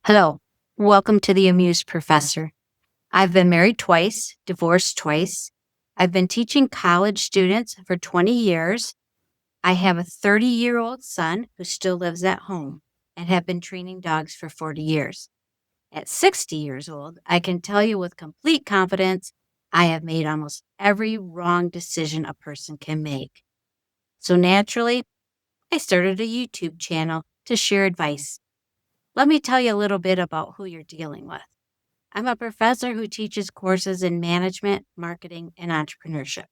Hello, welcome to the Amused Professor. I've been married twice, divorced twice. I've been teaching college students for 20 years. I have a 30-year-old son who still lives at home and have been training dogs for 40 years. At 60 years old, I can tell you with complete confidence I have made almost every wrong decision a person can make. So naturally, I started a YouTube channel to share advice. Let me tell you a little bit about who you're dealing with. I'm a professor who teaches courses in management, marketing, and entrepreneurship.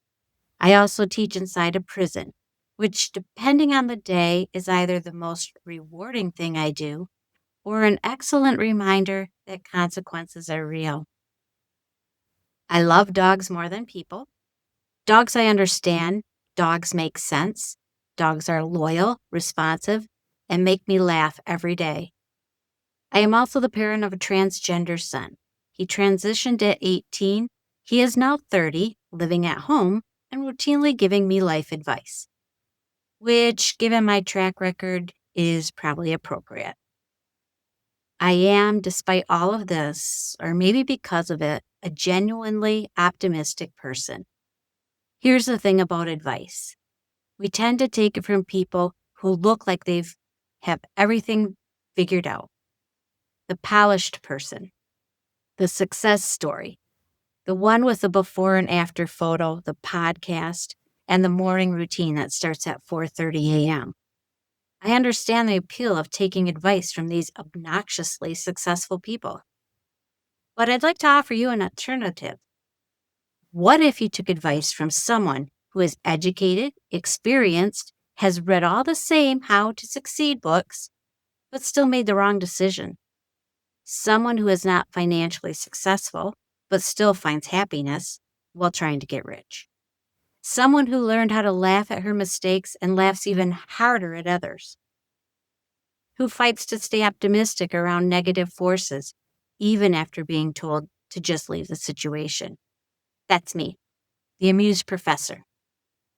I also teach inside a prison, which, depending on the day, is either the most rewarding thing I do or an excellent reminder that consequences are real. I love dogs more than people. Dogs I understand. Dogs make sense. Dogs are loyal, responsive, and make me laugh every day. I am also the parent of a transgender son. He transitioned at 18. He is now 30, living at home, and routinely giving me life advice, which, given my track record, is probably appropriate. I am, despite all of this, or maybe because of it, a genuinely optimistic person. Here's the thing about advice. We tend to take it from people who look like they've have everything figured out. The polished person, the success story, the one with the before and after photo, the podcast, and the morning routine that starts at 4:30 a.m. I understand the appeal of taking advice from these obnoxiously successful people. But I'd like to offer you an alternative. What if you took advice from someone who is educated, experienced, has read all the same How to Succeed books, but still made the wrong decision? Someone who is not financially successful, but still finds happiness while trying to get rich. Someone who learned how to laugh at her mistakes and laughs even harder at others. Who fights to stay optimistic around negative forces, even after being told to just leave the situation. That's me, the Amused Professor.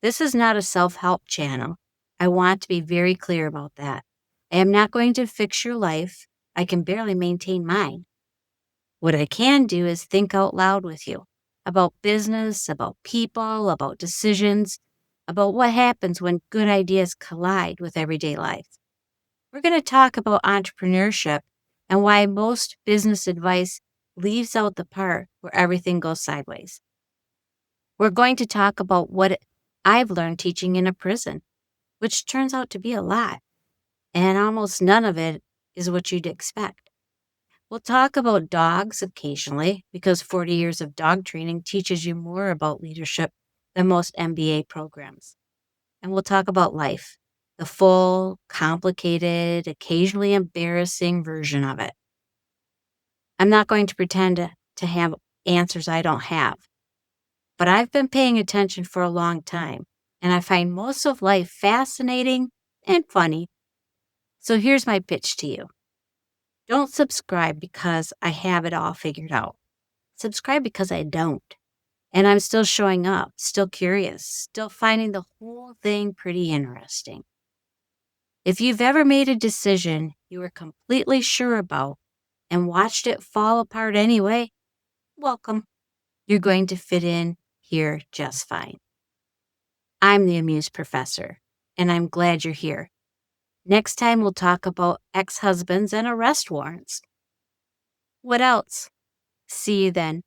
This is not a self-help channel. I want to be very clear about that. I am not going to fix your life. I can barely maintain mine. What I can do is think out loud with you about business, about people, about decisions, about what happens when good ideas collide with everyday life. We're going to talk about entrepreneurship and why most business advice leaves out the part where everything goes sideways. We're going to talk about what I've learned teaching in a prison, which turns out to be a lot, and almost none of it is what you'd expect. We'll talk about dogs occasionally because 40 years of dog training teaches you more about leadership than most MBA programs. And we'll talk about life, the full, complicated, occasionally embarrassing version of it. I'm not going to pretend to have answers I don't have, but I've been paying attention for a long time, and I find most of life fascinating and funny. So here's my pitch to you. Don't subscribe because I have it all figured out. Subscribe because I don't. And I'm still showing up, still curious, still finding the whole thing pretty interesting. If you've ever made a decision you were completely sure about and watched it fall apart anyway, welcome. You're going to fit in here just fine. I'm the Amused Professor, and I'm glad you're here. Next time we'll talk about ex-husbands and arrest warrants. What else? See you then.